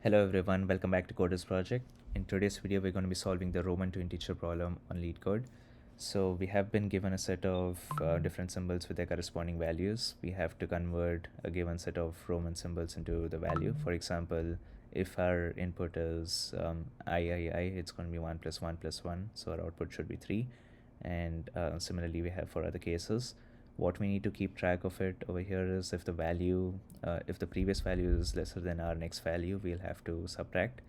Hello everyone, welcome back to Coders Project. In today's video, we're going to be solving the Roman to integer problem on LeetCode. So we have been given a set of different symbols with their corresponding values. We have to convert a given set of Roman symbols into the value. For example, if our input is I, it's going to be 1 plus 1 plus 1, so our output should be 3. And similarly, we have for other cases. What we need to keep track of it over here is if the previous value is lesser than our next value, we'll have to subtract.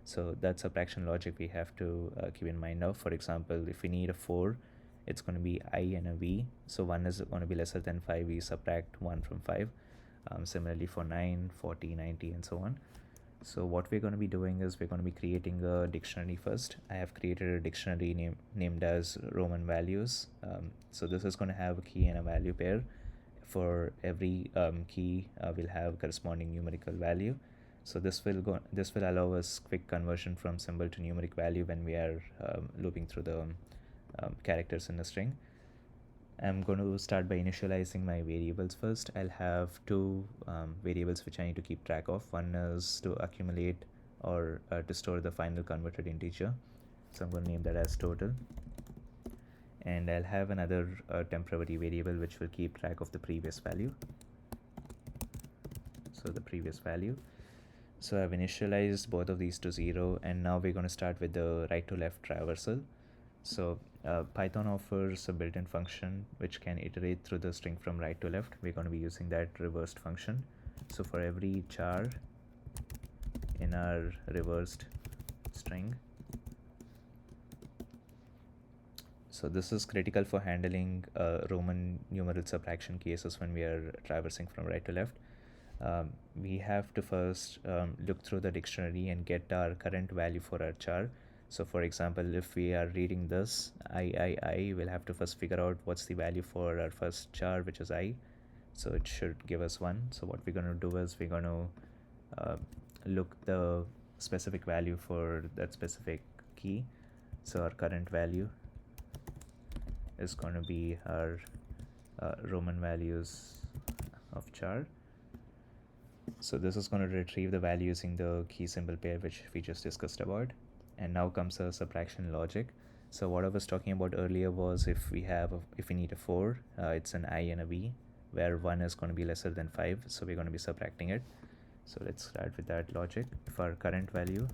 So that subtraction logic we have to keep in mind now. For example, if we need a 4, it's going to be I and a V. So 1 is going to be lesser than 5, we subtract 1 from 5. Similarly for 9, 40, 90 and so on. So what we're going to be doing is we're going to be creating a dictionary first. I have created a dictionary named as Roman values. So this is going to have a key and a value pair. For every key, we'll have corresponding numerical value. So this will allow us quick conversion from symbol to numeric value when we are looping through the characters in a string. I'm going to start by initializing my variables first. I'll have two variables which I need to keep track of. One is to accumulate or to store the final converted integer. So I'm going to name that as total. And I'll have another temporary variable which will keep track of the previous value. So the previous value. So I've initialized both of these to 0, and now we're going to start with the right to left traversal. So Python offers a built-in function which can iterate through the string from right to left. We're going to be using that reversed function. So for every char in our reversed string, so this is critical for handling Roman numeral subtraction cases when we are traversing from right to left. We have to first look through the dictionary and get our current value for our char. So for example, if we are reading this I, we'll have to first figure out what's the value for our first char, which is I. So it should give us 1. So what we're going to do is we're going to look the specific value for that specific key. So our current value is going to be our Roman values of char. So this is going to retrieve the value using the key symbol pair which we just discussed about. And now comes a subtraction logic. So what I was talking about earlier was if we need a 4, it's an I and a V, where 1 is going to be lesser than 5, so we're going to be subtracting it. So let's start with that logic. If our current value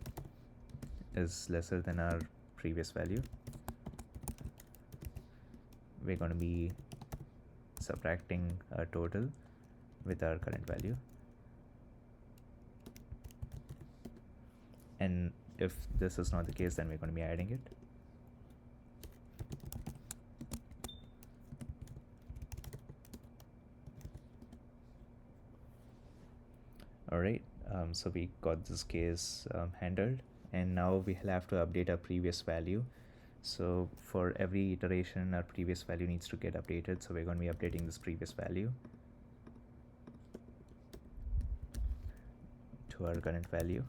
is lesser than our previous value, we're going to be subtracting our total with our current value. And if this is not the case, then we're going to be adding it. Alright, so we got this case handled, and now we'll have to update our previous value. So for every iteration, our previous value needs to get updated, so we're going to be updating this previous value to our current value.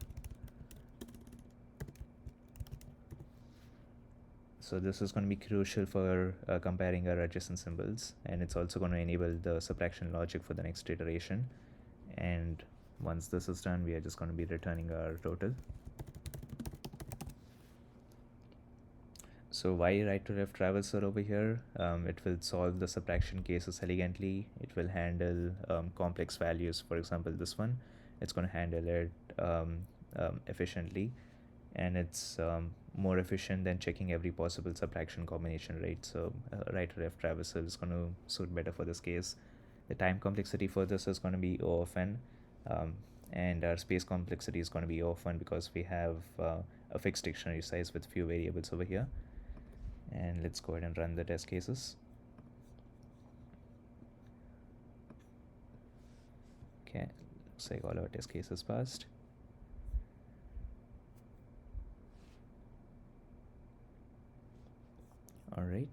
So this is going to be crucial for comparing our adjacent symbols, and it's also going to enable the subtraction logic for the next iteration. And once this is done, we are just going to be returning our total. So why right to left traversal over here? It will solve the subtraction cases elegantly. It will handle complex values. For example, this one, it's going to handle it efficiently, and it's more efficient than checking every possible subtraction combination, right? So right to left traversal is going to suit better for this case. The time complexity for this is going to be O of n, and our space complexity is going to be O of 1 because we have a fixed dictionary size with few variables over here. And let's go ahead and run the test cases. Okay, looks like all our test cases passed. All right.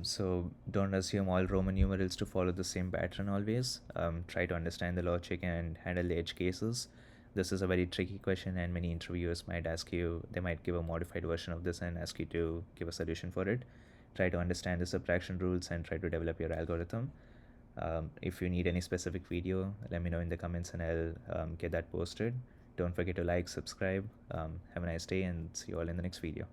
So don't assume all Roman numerals to follow the same pattern always. Try to understand the logic and handle the edge cases. This is a very tricky question, and many interviewers might ask you, they might give a modified version of this and ask you to give a solution for it. Try to understand the subtraction rules and try to develop your algorithm. If you need any specific video, let me know in the comments and I'll get that posted. Don't forget to like, subscribe. Have a nice day, and see you all in the next video.